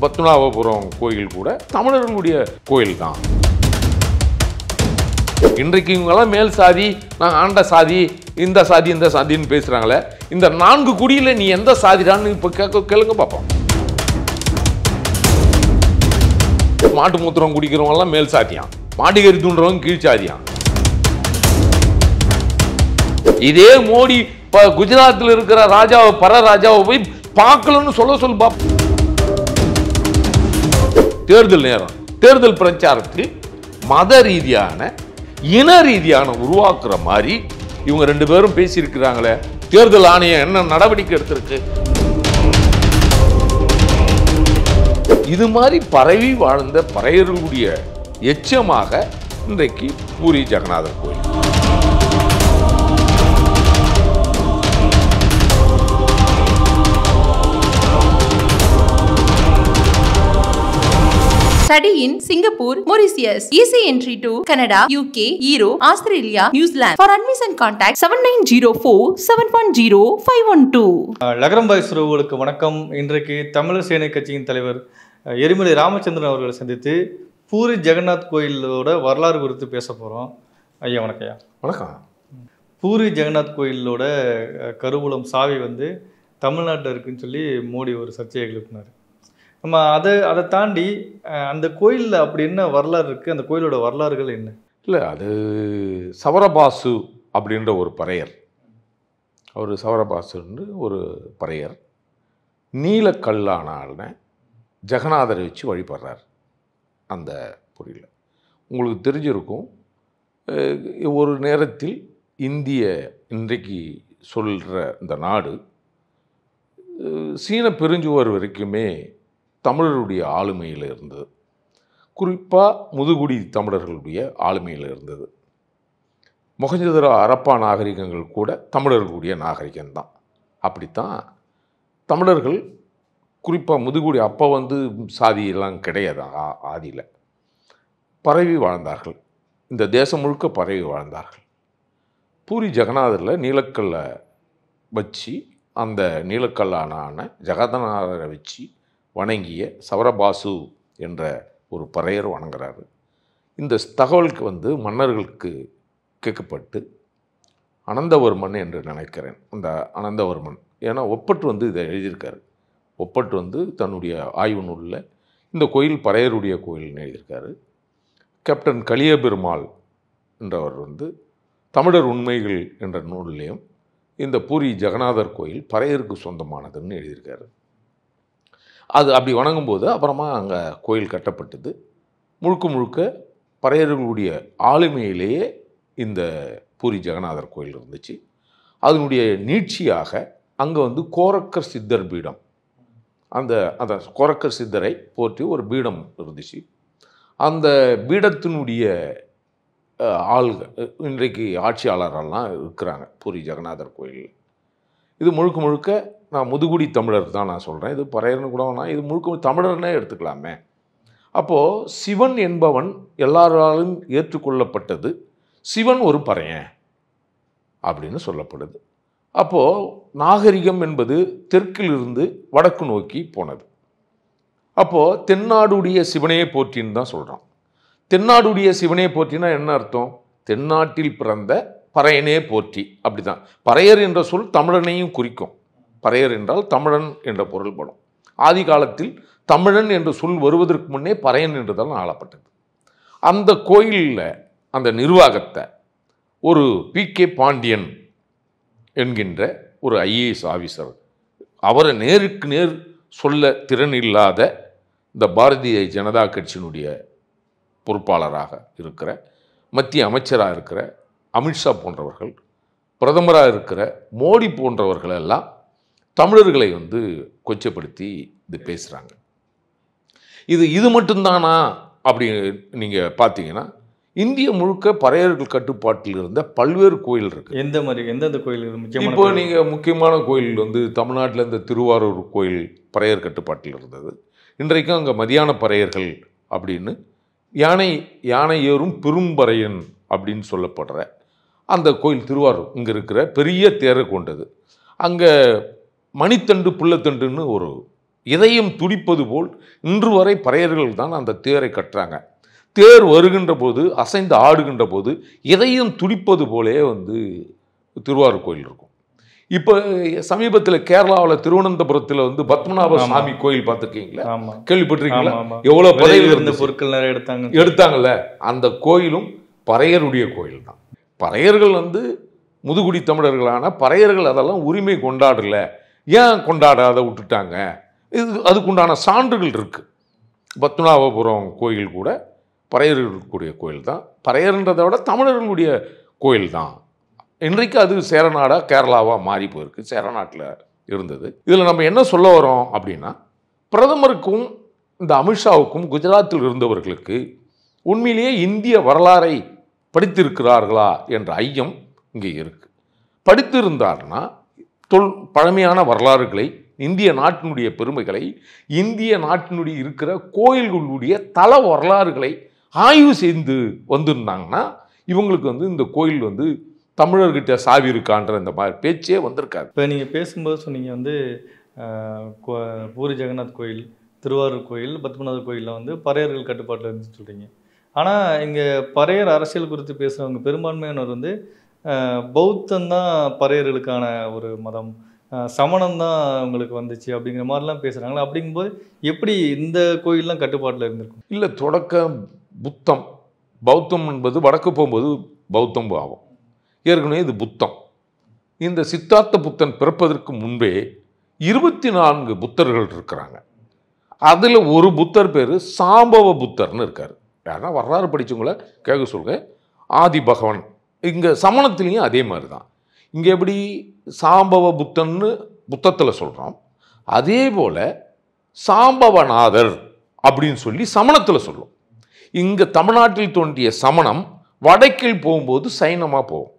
பத்மநாபபுரம் கோயில் கூட தமிழர்களுடைய கோயில் தான். இன்றைக்கு இவங்கெல்லாம் மேல் சாதி, நான் ஆண்ட சாதி, இந்த சாதி இந்த சாதின்னு பேசுறாங்களே, இந்த 4 குடியில நீ எந்த சாதிடான்னு இப்ப கேளுங்க பார்ப்போம். மாட்டு மூத்திரம் குடிக்கிறவங்க எல்லாம் மேல் சாதியான், மாட்டுக்கறி தூண்டுறவங்க கீழ் சாதியான். இதே மோடி குஜராத்தில் இருக்கிற ராஜாவை பரராஜாவை போய் பார்க்கலன்னு சொல்ல பாப்போம். தேர்தல் நேரம், தேர்தல் பிரச்சாரத்தில் மத ரீதியான இன ரீதியான உருவாக்குற மாதிரி இவங்க 2 பேரும் பேசியிருக்கிறாங்களே. தேர்தல் ஆணையம் என்ன நடவடிக்கை எடுத்திருக்கு? இது மாதிரி பரவி வாழ்ந்த பறையர்களுடைய எச்சமாக இன்றைக்கு பூரி ஜெகநாதர் கோயில். Study in Singapore, Mauritius. Easy entry to Canada, UK, Europe, Australia, New Zealand. For admission contact 7904-710-512. லகரம் பாய்ஸ் உறவுகளுக்கு வணக்கம். இன்றைக்கு தமிழர் சேனை கட்சியின் தலைவர் எரிமலை ராமச்சந்திரன் அவர்களை சந்தித்து பூரி ஜெகநாத் கோயிலோட வரலாறு குறித்து பேச போகிறோம். ஐயா வணக்கம். ஐயா வணக்கம். பூரி ஜெகநாத் கோயிலோட கருவூலம் சாவி தமிழ்நாட்டில் இருக்குன்னு சொல்லி மோடி ஒரு சர்ச்சையை எழுப்பினார். நம்ம அதை தாண்டி அந்த கோயிலில் அப்படி என்ன வரலாறு இருக்குது? அந்த கோயிலோட வரலாறுகள் என்ன? இல்லை, அது சவரபாசு அப்படின்ற ஒரு பறையர். அவர் சவரபாசுன்னு ஒரு பறையர் நீலக்கல்லான ஜெகநாதரை வச்சு வழிபடுறார் அந்த பொருளில். உங்களுக்கு தெரிஞ்சிருக்கும், ஒரு நேரத்தில் இன்றைக்கு சொல்கிற இந்த நாடு சீன பெருஞ்சுவர் வரைக்குமே தமிழருடைய ஆளுமையில் இருந்தது. குறிப்பாக முதுகுடி தமிழர்களுடைய ஆளுமையில் இருந்தது. மொஹஞ்சதாரோ ஹரப்பா நாகரிகங்கள் கூட தமிழர்களுடைய நாகரிகம்தான். அப்படித்தான் தமிழர்கள் குறிப்பாக முதுகுடி அப்போ சாதியெல்லாம் கிடையாது, ஆதியில் பரவி வாழ்ந்தார்கள். இந்த தேசம் முழுக்க பரவி வாழ்ந்தார்கள். பூரி ஜெகநாதரில் நீலக்கல்லை வச்சு, அந்த நீலக்கல்லான ஜெகநாதரை வச்சு வணங்கிய சவரபாசு என்ற ஒரு பறையர் வணங்குறாரு. இந்த தகவலுக்கு மன்னர்களுக்கு கேட்கப்பட்டு அனந்தவர்மன் என்று நினைக்கிறேன், அந்த அனந்தவர்மன், ஏன்னா ஒப்பட்டு இதை எழுதியிருக்காரு. ஒப்பட்டு தன்னுடைய ஆய்வு நூலில் இந்த கோயில் பறையருடைய கோயில்னு எழுதியிருக்காரு. கேப்டன் கலியபெருமாள் என்றவர் தமிழர் உண்மைகள் என்ற நூல்லையும் இந்த பூரி ஜெகநாதர் கோயில் பறையருக்கு சொந்தமானதுன்னு எழுதியிருக்காரு. அது அப்படி வணங்கும்போது அப்புறமா அங்கே கோயில் கட்டப்பட்டது. முழுக்க பறையர்களுடைய ஆளுமையிலேயே இந்த பூரி ஜெகநாதர் கோயில் இருந்துச்சு. அதனுடைய நீட்சியாக அங்கே கோரக்கர் சித்தர் பீடம், அந்த கோரக்கர் சித்தரை போற்றி ஒரு பீடம் இருந்துச்சு. அந்த பீடத்தினுடைய ஆள்கள் இன்றைக்கு ஆட்சியாளரெல்லாம் இருக்கிறாங்க பூரி ஜெகநாதர் கோயிலில். இது முழுக்க நான் முதுகுடி தமிழர் தான் நான் சொல்கிறேன். இது பறையர்னு கூட இது முழுக்க தமிழர்னே எடுத்துக்கலாமே. அப்போது சிவன் என்பவன் எல்லாராலும் ஏற்றுக்கொள்ளப்பட்டது. சிவன் ஒரு பறையன் அப்படின்னு சொல்லப்படுது. அப்போது நாகரிகம் என்பது தெற்கிலிருந்து வடக்கு நோக்கி போனது. அப்போது தென்னாடுடைய சிவனையை போற்றின்னு தான் சொல்கிறான். தென்னாடுடைய சிவனையை போற்றினா என்ன அர்த்தம்? தென்னாட்டில் பிறந்த பறையனே போற்றி. அப்படி தான் பறையர் என்ற சொல் தமிழனையும் குறிக்கும். பறையர் என்றால் தமிழன் என்ற பொருள்படும். ஆதி காலத்தில் தமிழன் என்ற சொல் வருவதற்கு முன்னே பறையன் என்றுதான் ஆளப்பட்டது. அந்த கோயிலில் அந்த நிர்வாகத்தை ஒரு பி.கே. பாண்டியன் என்கின்ற ஒரு ஐஏஎஸ் ஆஃபீஸர், அவரை நேருக்கு நேர் சொல்ல திறன் இல்லாத இந்த பாரதிய ஜனதா கட்சியினுடைய பொறுப்பாளராக இருக்கிற, மத்திய அமைச்சராக இருக்கிற அமித்ஷா போன்றவர்கள், பிரதமராக இருக்கிற மோடி போன்றவர்கள் எல்லாம் தமிழர்களை கொச்சப்படுத்தி இது பேசுகிறாங்க. இது மட்டும்தானா அப்படி நீங்கள் பார்த்தீங்கன்னா, இந்திய முழுக்க பறையர்கள் கட்டுப்பாட்டில் இருந்த பல்வேறு கோயில் இருக்குது. எந்தெந்த கோயில்? இப்போ நீங்கள் முக்கியமான கோயில் தமிழ்நாட்டில் இந்த திருவாரூர் கோயில் பறையர் கட்டுப்பாட்டில் இருந்தது. இன்றைக்கும் அங்கே மதியான பறையர்கள் அப்படின்னு யானை ஏறும் பெரும்பறையன் அப்படின்னு சொல்லப்படுற அந்த கோயில் திருவாரூர் இங்கே இருக்கிற பெரிய தேரை கொண்டது. அங்கே மணித்தண்டு புள்ளத்தண்டுன்னு ஒரு இதயம் துடிப்பது போல் இன்று வரை பறையர்கள் தான் அந்த தேரை கட்டுறாங்க. தேர் வருகின்ற போது, அசைந்து ஆடுகின்ற போது இதயம் துடிப்பது போலே வந்து திருவாரூர் கோயில் இருக்கும். இப்போ சமீபத்தில் கேரளாவில் திருவனந்தபுரத்தில் வந்து பத்மநாப சுவாமி கோயில் பார்த்துருக்கீங்களா? கேள்விப்பட்டிருக்கீங்களா? எவ்வளோ பறையர்கள் இருந்த பொருட்கள் நிறைய எடுத்தாங்கல்ல, அந்த கோயிலும் பறையருடைய கோயில் தான். பறையர்கள் வந்து முதுகுடி தமிழர்களான பறையர்கள் அதெல்லாம் உரிமை கொண்டாடல. ஏன் கொண்டாடாத விட்டுட்டாங்க? அதுக்குண்டான சான்றுகள் இருக்குது. பத்மநாபபுரம் கோயில் கூட பறையர்களுடைய கோயில் தான். பறையர்ன்றதை விட தமிழர்களுடைய கோயில் தான். இன்றைக்கு அது சேரநாடா கேரளாவாக மாறி போயிருக்கு. சேரநாட்டில் இருந்தது. இதில் நம்ம என்ன சொல்ல வரோம் அப்படின்னா, பிரதமருக்கும் இந்த அமித்ஷாவுக்கும் குஜராத்தில் இருந்தவர்களுக்கு உண்மையிலேயே இந்திய வரலாறை படித்திருக்கிறார்களா என்ற ஐயம் இங்கே இருக்குது. படித்திருந்தார்னா பழமையான வரலாறுகளை, இந்திய நாட்டினுடைய பெருமைகளை, இந்திய நாட்டினுடைய இருக்கிற கோயில்களுடைய தல வரலாறுகளை ஆய்வு செய்து வந்திருந்தாங்கன்னா இவங்களுக்கு வந்து இந்த கோயில் வந்து தமிழர்கிட்ட சாவி இருக்கான்ற இந்த மாதிரி பேச்சே வந்திருக்காது. இப்போ நீங்கள் பேசும்போது சொன்னீங்க வந்து பூரி ஜெகநாத் கோயில், திருவாரூர் கோயில், பத்மநாபர் கோயிலில் வந்து பறையர்கள் கட்டுப்பாட்டில் இருந்துன்னு சொல்கிறீங்க. ஆனால் இங்கே பறையர் அரசியல் குறித்து பேசுகிறவங்க பெரும்பான்மையானவர் வந்து பௌத்தந்தான் பறையர்களுக்கான ஒரு மதம், சமணம் தான் அவங்களுக்கு வந்துச்சு அப்படிங்கிற மாதிரிலாம் பேசுகிறாங்களா? அப்படிங்கும்போது எப்படி இந்த கோயிலெலாம் கட்டுப்பாட்டில் இருந்திருக்கும்? இல்லை, தொடக்க புத்தம், பௌத்தம் என்பது வடக்கு போகும்போது பௌத்தம் ஆகும். ஏற்கனவே இது புத்தம். இந்த சித்தார்த்த புத்தன் பிறப்பதற்கு முன்பே 24 புத்தர்கள் இருக்கிறாங்க. அதில் ஒரு புத்தர் பேர் சாம்பவ புத்தர்னு இருக்கார். யாருன்னா வரலாறு படித்தவங்கள கேட்க சொல்லுங்க. ஆதி பகவான். இங்கே சமணத்துலேயும் அதே மாதிரி தான். இங்கே எப்படி சாம்பவ புத்தன்னு புத்தத்தில் சொல்கிறோம், அதே போல் சாம்பவநாதர் அப்படின்னு சொல்லி சமணத்தில் சொல்லும். இங்கே தமிழ்நாட்டில் தோன்றிய சமணம் வடக்கில் போகும்போது சைனமாக போகும்,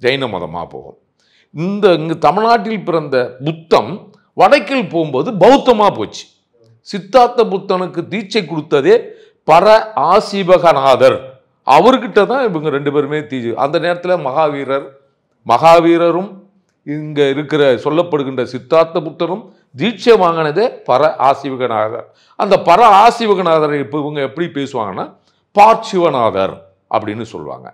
ஜைன மதமாக போகும். இங்கே தமிழ்நாட்டில் பிறந்த புத்தம் வடக்கில் போகும்போது பௌத்தமாக போச்சு. சித்தார்த்த புத்தனுக்கு தீட்சை கொடுத்ததே பர ஆசிவகநாதர். அவர்கிட்ட தான் இவங்க 2 பேருமே அந்த நேரத்தில் மகாவீரரும் இங்கே இருக்கிற சொல்லப்படுகின்ற சித்தார்த்த புத்தரும் தீட்சை வாங்கினதே பர ஆசிவகநாதர். அந்த பர ஆசிவகநாதரை இப்போ இவங்க எப்படி பேசுவாங்கன்னா பார்ச்சிவநாதர் அப்படின்னு சொல்லுவாங்க.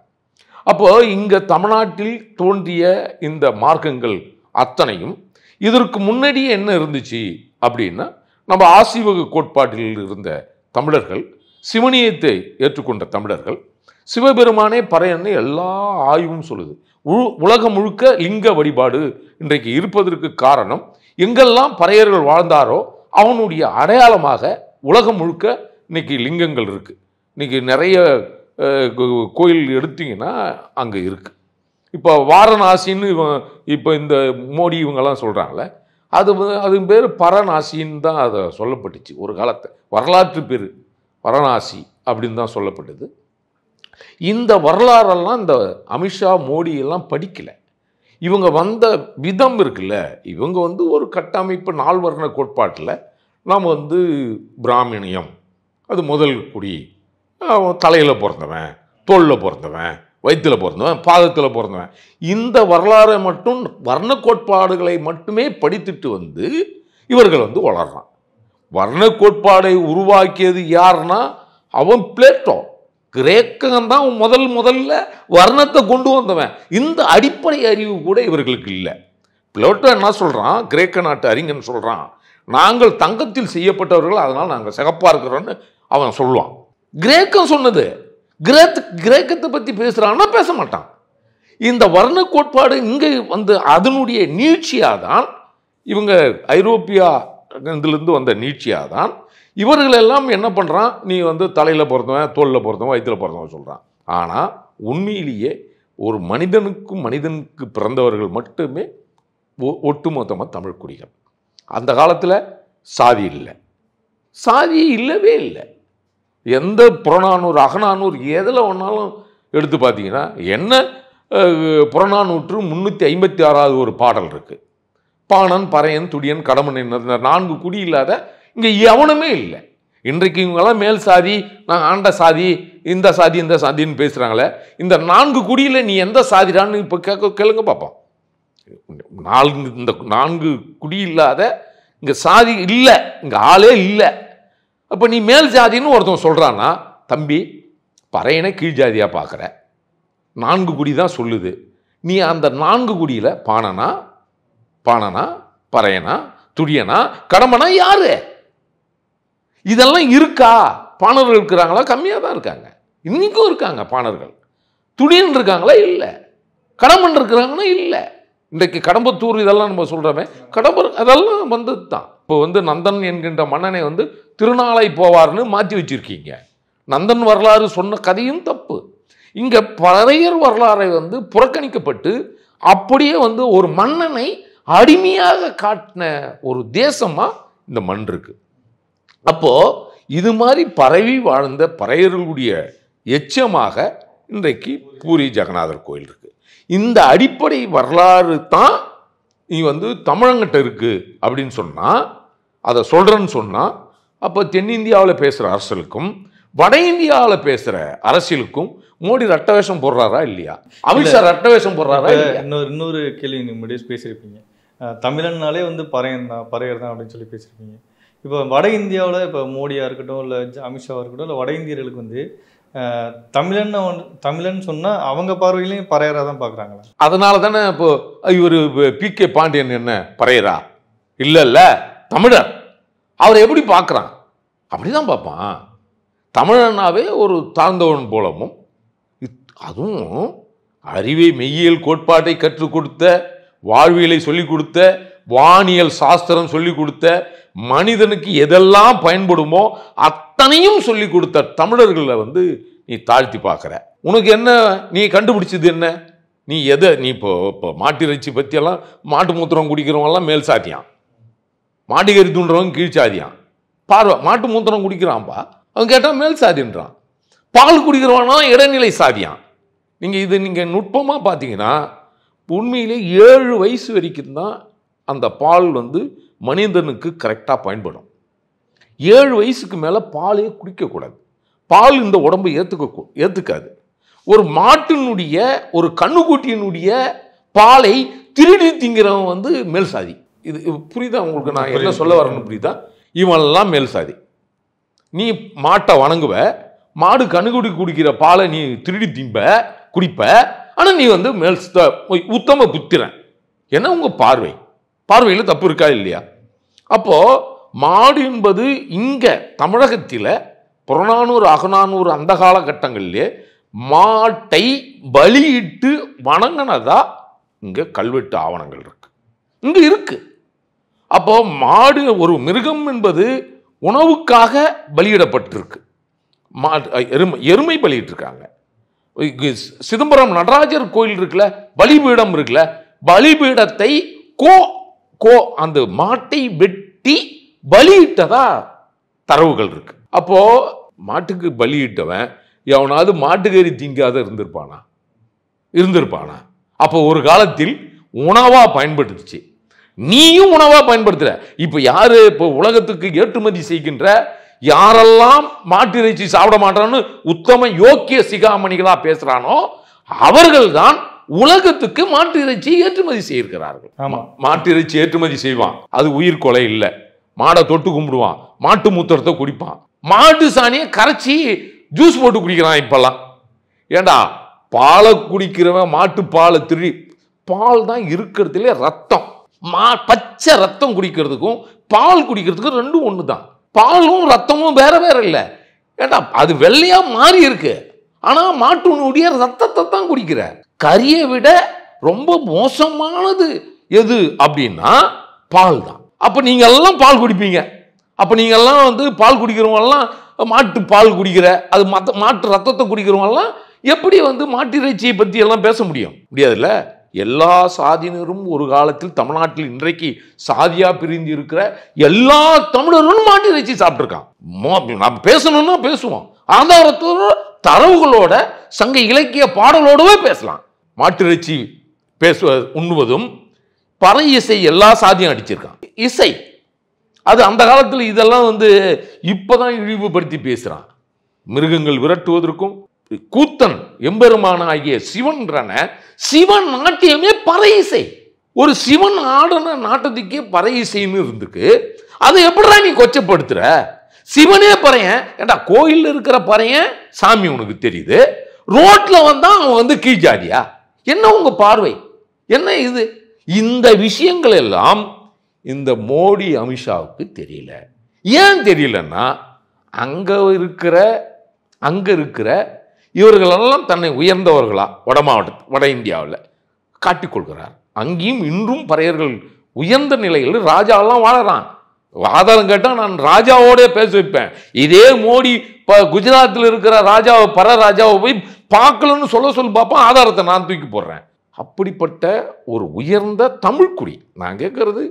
அப்போ இங்கே தமிழ்நாட்டில் தோன்றிய இந்த மார்க்கங்கள் அத்தனையும் இதற்கு முன்னாடியே என்ன இருந்துச்சு அப்படின்னா, நம்ம ஆசீவக கோட்பாட்டில் இருந்த தமிழர்கள், சிவனியத்தை ஏற்றுக்கொண்ட தமிழர்கள், சிவபெருமானே பறையன்னு எல்லா ஆய்வும் சொல்லுது. உலகம் முழுக்க லிங்க வழிபாடு இன்றைக்கு இருப்பதற்கு காரணம், எங்கெல்லாம் பறையர்கள் வாழ்ந்தாரோ அவனுடைய அடையாளமாக உலகம் முழுக்க இன்னைக்கு லிங்கங்கள் இருக்கு. இன்னைக்கு நிறைய கோயில் எடுத்தீங்கன்னா அங்கே இருக்கு. இப்போ வாரணாசின்னு இப்போ இந்த மோடி இவங்கெல்லாம் சொல்கிறாங்களே, அது பேர் பரநாசின்னு தான் அதை சொல்லப்பட்டுச்சு ஒரு காலத்தை. வரலாற்று பேர் வாரணாசி அப்படின்னு தான் சொல்லப்பட்டது. இந்த வரலாறெல்லாம் இந்த அமித்ஷா மோடி எல்லாம் படிக்கலை. இவங்க வந்த விதம் இருக்குல்ல, இவங்க வந்து ஒரு கட்டமைப்பு 4 வர்ண கோட்பாட்டில் நாம் வந்து பிராமணியம், அது முதல் குடி, தலையில் பிறந்தவன், தோளில் பிறந்தவன், வயிற்றில் பிறந்தவன், பாதத்தில் பிறந்தவன், இந்த வரலாறை மட்டும் வர்ண கோட்பாடுகளை மட்டுமே படித்துட்டு வந்து இவர்கள் வந்து வளர்றான். வர்ண கோட்பாடை உருவாக்கியது யாருன்னா அவன் பிளேட்டோ. கிரேக்கன் தான் முதல்ல வர்ணத்தை கொண்டு வந்தவன். இந்த அடிப்படை அறிவு கூட இவர்களுக்கு இல்லை. பிளேட்டோ என்ன சொல்கிறான், கிரேக்க நாட்டு அறிஞன் சொல்கிறான், நாங்கள் தங்கத்தில் செய்யப்பட்டவர்கள், அதனால் நாங்கள் சிகப்பாக இருக்கிறோன்னு அவன் சொல்லுவான். கிரேக்கம் சொன்னது. கிரேக்கத்தை பற்றி பேசுகிறான்னா பேச மாட்டான். இந்த வர்ண கோட்பாடு இங்கே வந்து அதனுடைய நீட்சியாக தான், இவங்க ஐரோப்பியா இதிலிருந்து வந்த நீட்சியாக தான் இவர்களெல்லாம் என்ன பண்ணுறான், நீ வந்து தலையில் பிறந்தவன், தோளில் பிறந்தவன், வயிற்றில் பிறந்தவன் சொல்கிறான். ஆனால் உண்மையிலேயே ஒரு மனிதனுக்கு பிறந்தவர்கள் மட்டுமே ஒட்டுமொத்தமாக தமிழ் குடிகள். அந்த காலத்தில் சாதி இல்லை, சாதி இல்லவே இல்லை. எந்த புறநானூறு அகநானூறு எதில் ஒன்றாலும் எடுத்து பார்த்தீங்கன்னா என்ன புறநானூற்று 356வது ஒரு பாடல் இருக்குது. பாணன், பறையன், துடியன், கடமன், இந்த 4 குடி இல்லாத இங்கே எவனுமே இல்லை. இன்றைக்கு இவங்கெல்லாம் மேல் சாதி, நான் ஆண்ட சாதி, இந்த சாதின்னு பேசுகிறாங்களே, இந்த 4 குடியில் நீ எந்த சாதிடான்னு இப்போ கேளுங்க பார்ப்போம். இந்த 4 குடி இல்லாத இங்கே சாதி இல்லை இங்கே ஆளே இல்லை. அப்போ நீ மேல் ஜாதின்னு ஒருத்தன் சொல்கிறான்னா, தம்பி பறையனை கீழ் ஜாதியாக பார்க்குற, 4 குடி தான் சொல்லுது. நீ அந்த 4 குடியில் பாணனா பறையனா துடியனா கடம்பனா யாரு? இதெல்லாம் இருக்கா? பாணர்கள் இருக்கிறாங்களா? கம்மியாக தான் இருக்காங்க. இன்னைக்கும் இருக்காங்க பாணர்கள். துடியன் இருக்காங்களா? இல்லை. கடம்பன் இருக்கிறாங்கன்னா இல்லை. இன்றைக்கு கடம்பத்தூர் இதெல்லாம் நம்ம சொல்கிறோமே, கடம்பர் அதெல்லாம் வந்தது தான். இப்போ வந்து நந்தன் என்கின்ற மன்னனை வந்து திருநாளை போவார்னு மாற்றி வச்சிருக்கீங்க. நந்தன் வரலாறு சொன்ன கதையும் தப்பு. இங்கே பறையர் வரலாறை வந்து புறக்கணிக்கப்பட்டு அப்படியே வந்து ஒரு மன்னனை அடிமையாக காட்டின ஒரு தேசமாக இந்த மண் இருக்கு. அப்போது இது மாதிரி பரவி வாழ்ந்த பறையர்களுடைய எச்சமாக இன்றைக்கு பூரி ஜெகநாதர் கோயில் இருக்கு. இந்த அடிப்படை வரலாறு தான் நீ வந்து தமிழங்கிட்ட இருக்கு அப்படின்னு சொன்னால், அதை சொல்கிறேன்னு சொன்னால், அப்போ தென்னிந்தியாவில் பேசுகிற அரசியலுக்கும் வட இந்தியாவில் பேசுகிற அரசியலுக்கும் மோடி ரட்ட வேஷம் போடுறாரா இல்லையா? அமித்ஷா ரட்ட வேஷம் போடுறாரா இல்லையா? இன்னொரு கேள்வி நீங்கள் முன்னாடியே பேசியிருப்பீங்க, தமிழன்னாலே வந்து பறையர் தான் அப்படின்னு சொல்லி பேசியிருப்பீங்க. இப்போ வட இந்தியாவில் இப்போ மோடியாக இருக்கட்டும் இல்லை அமித்ஷாவாக இருக்கட்டும் இல்லை வட இந்தியர்களுக்கு வந்து தமிழன் சொன்னால் அவங்க பார்வையிலையும் பறையராக தான் பார்க்குறாங்களா? அதனால தானே இப்போ இவர் PK பாண்டியன் என்ன பறையரா? இல்லை தமிழர். அவர் எப்படி பார்க்குறான்? அப்படி தான் பார்ப்பான். தமிழனாவே ஒரு தாழ்ந்தவன் போலவும், அதுவும் அறிவை மெய்யியல் கோட்பாட்டை கற்றுக் கொடுத்த, வாழ்வியலை சொல்லிக் கொடுத்த, வானியல் சாஸ்திரம் சொல்லிக் கொடுத்த, மனிதனுக்கு எதெல்லாம் பயன்படுமோ அத்தனையும் சொல்லிக் கொடுத்த தமிழர்களை வந்து நீ தாழ்த்தி பார்க்குற. உனக்கு என்ன நீ கண்டுபிடிச்சது என்ன? நீ இப்போ மாட்டு இறைச்சி பற்றியெல்லாம், மாட்டு மூத்திரம் குடிக்கிறவங்கெல்லாம் மேல் சாதியான், மாட்டுக்கறி தூண்டுறவங்க கீழ் சாதியான். மாட்டு மூத்திரம் குடிக்கிறான்ப்பா, அவன் கேட்டால் மேல் சாதின்றான். பால் குடிக்கிறவனா இடைநிலை சாதியான். நீங்கள் நுட்பமாக பார்த்தீங்கன்னா உண்மையிலே 7 வயசு வரைக்கும் தான் அந்த பால் வந்து மனிதனுக்கு கரெக்டாக பயன்படும். 7 வயசுக்கு மேலே பாலே குடிக்கக்கூடாது. பால் இந்த உடம்பை ஏற்றுக்காது. ஒரு மாட்டினுடைய ஒரு கண்ணுக்குட்டியினுடைய பாலை திருடி திங்கிறவன் வந்து மேல் சாதி. இது புரியுதா உங்களுக்கு? நான் என்ன சொல்ல வரேன்னு புரியுதா? இவனெல்லாம் மேல் சாதி. நீ மாட்டை வணங்குவ, மாடு கண்ணுக்குட்டி குடிக்கிற பாலை நீ திருடி குடிப்ப, ஆனால் நீ வந்து உத்தம புத்திரன். ஏன்னா உங்கள் பார்வையில் தப்பு இருக்கா இல்லையா? அப்போது மாடு என்பது இங்கே தமிழகத்தில் புறநானூறு அகநானூறு அந்த காலகட்டங்களிலே மாட்டை பலியிட்டு வணங்கினதா இங்கே கல்வெட்டு ஆவணங்கள் இங்கே இருக்கு. அப்போ மாடு ஒரு மிருகம் என்பது உணவுக்காக பலியிடப்பட்டிருக்கு. எருமை பலியிட்டிருக்காங்க. சிதம்பரம் நடராஜர் கோயில் இருக்குல்ல, பலிபீடம் இருக்குல்ல, பலிபீடத்தை அந்த மாட்டை வெட்டி பலியிட்டதா தரவுகள் இருக்கு. அப்போ மாட்டுக்கு பலியிட்டவன் எவனாவது மாட்டுக்கறி திங்காத இருந்திருப்பானா? அப்போ ஒரு காலத்தில் உணவா பயன்படுத்துச்சு. நீயும் உணவா பயன்படுத்துற. இப்போ யாரு இப்போ உலகத்துக்கு ஏற்றுமதி செய்கின்ற யாரெல்லாம் மாட்டு இறைச்சி சாப்பிட மாட்டான்னு உத்தம யோக்கிய சிகாமணிகளா பேசுறானோ அவர்கள் தான் உலகத்துக்கு மாட்டு இறைச்சி ஏற்றுமதி செய்திருக்கிறார்கள். மாட்டு இறைச்சி ஏற்றுமதி செய்வான், அது உயிர் கொலை இல்லை. மாடை தொட்டு கும்பிடுவான், மாட்டு மூத்திரத்தை குடிப்பான், மாட்டு சாணியை கரைச்சி ஜூஸ் போட்டு குடிக்கிறான். இப்பெல்லாம் ஏண்டா பாலை குடிக்கிறவன் மாட்டு பாலை திருடி, பால் தான் இருக்கிறதுலே ரத்தம். பச்சை ரத்தம் குடிக்கிறதுக்கும் பால் குடிக்கிறதுக்கும் ரெண்டும் ஒன்று தான். பாலும் ரத்தமும் வேற இல்லை. ஏண்டா அது வெள்ளையா மாறி இருக்கு, ஆனா மாட்டுனுடைய ரத்தத்தை தான் குடிக்கிற. கறியை விட ரொம்ப மோசமானது எது அப்படின்னா பால் தான். அப்ப நீங்க எல்லாம் பால் குடிப்பீங்க. அப்ப நீங்க எல்லாம் வந்து பால் குடிக்கிறவங்க எல்லாம் மாட்டு பால் குடிக்கிற, அது மாட்டு ரத்தத்தை குடிக்கிறவங்க எல்லாம் எப்படி வந்து மாட்டு இறைச்சியை பத்தி எல்லாம் பேச முடியாதுல்ல? எல்லா சாதியினரும் ஒரு காலத்தில் தமிழ்நாட்டில் இன்றைக்கு சாதியா பிரிந்து இருக்கிற எல்லா தமிழர்களும் மாட்டு இறைச்சி சாப்பிட்டுருக்கான். நம்ம பேசணும்னா பேசுவோம், ஆதாரத்தோட தரவுகளோட சங்க இலக்கிய பாடலோடவே பேசலாம். மாட்டு இறைச்சி உண்ணுவதும் பறை இசை எல்லா சாதியும் அடிச்சிருக்கான். இசை அது அந்த காலத்தில் இதெல்லாம் வந்து இப்பதான் இழிவுபடுத்தி பேசுறான். மிருகங்கள் விரட்டுவதற்கும் கூத்தன் எம்பெருமான ஆகிய சிவன் நாட்டியமே பறை இசை. ஒரு சிவன் ஆடின நாட்டத்துக்கே பறை இசைன்னு இருந்துக்கு அதை எப்படிடா நீ கொச்சப்படுத்துற? சிவனே பறையன் ஏண்டா, கோயிலில் இருக்கிற பறையன் சாமி உனக்கு தெரியுது, ரோட்ல வந்தா அவன் வந்து கீழ்ஜாதியா? என்ன உங்க பார்வை என்ன இது? இந்த விஷயங்கள் எல்லாம் இந்த மோடி அமித்ஷாவுக்கு தெரியல. ஏன் தெரியலன்னா, அங்க இருக்கிற இவர்களெல்லாம் தன்னை உயர்ந்தவர்களா வட இந்தியாவில் காட்டிக்கொள்கிறார். அங்கேயும் இன்றும் பறையர்கள் உயர்ந்த நிலையில் ராஜாவெல்லாம் வாழறான். ஆதாரம் கேட்டால் நான் ராஜாவோட பேச வைப்பேன். இதே மோடி குஜராத்தில் இருக்கிற ராஜாவை ராஜாவை போய் பார்க்கலன்னு சொல்ல பார்ப்பேன், ஆதாரத்தை நான் தூக்கி போடுறேன். அப்படிப்பட்ட ஒரு உயர்ந்த தமிழ்குடி. நான் கேட்கறது,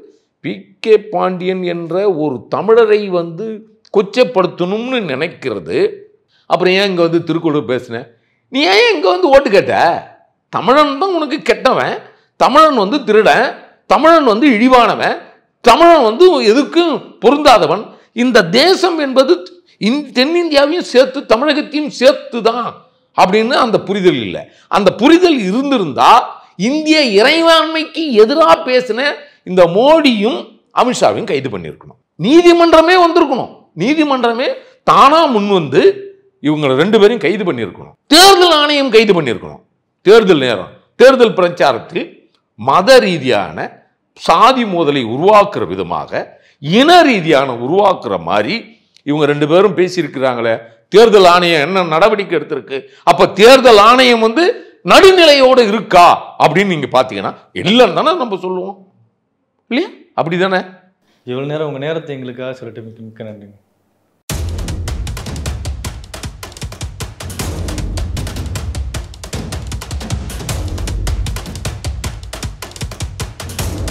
பி.கே. பாண்டியன் என்ற ஒரு தமிழரை வந்து கொச்சப்படுத்தணும்னு நினைக்கிறது. அப்புறம் ஏன் இங்கே வந்து திருக்குறள் பேசினேன்? நீ ஏன் இங்கே வந்து ஓட்டு கேட்ட? தமிழன் தான் உனக்கு கெட்டவன், தமிழன் வந்து திருடன், தமிழன் வந்து இழிவானவன், தமிழன் வந்து எதுக்கும் பொருந்தாதவன். இந்த தேசம் என்பது தென்னிந்தியாவையும் சேர்த்து தமிழகத்தையும் சேர்த்து தான் அப்படின்னு அந்த புரிதல் இல்லை. அந்த புரிதல் இருந்திருந்தா இந்திய இறையாண்மைக்கு எதிராக பேசின இந்த மோடியும் அமித்ஷாவையும் கைது பண்ணியிருக்கணும். நீதிமன்றமே வந்திருக்கணும். நீதிமன்றமே தானா முன் வந்து இவங்க 2 பேரையும் கைது பண்ணியிருக்கணும். தேர்தல் ஆணையம் கைது பண்ணியிருக்கணும். தேர்தல் நேரம், தேர்தல் பிரச்சாரத்தில் மத ரீதியான சாதி மோதலை உருவாக்குற விதமாக இன ரீதியான உருவாக்குற மாதிரி இவங்க 2 பேரும் பேசியிருக்கிறாங்களே. தேர்தல் ஆணையம் என்ன நடவடிக்கை எடுத்திருக்கு? அப்ப தேர்தல் ஆணையம் வந்து நடுநிலையோடு இருக்கா அப்படின்னு நீங்க பாத்தீங்கன்னா இல்லைன்னு தானே நம்ம சொல்லுவோம் இல்லையா? அப்படிதானே? இவ்வளவு நேரம் உங்க நேரத்தை எங்களுக்காக சொல்லிட்டு மிக்க நன்றி.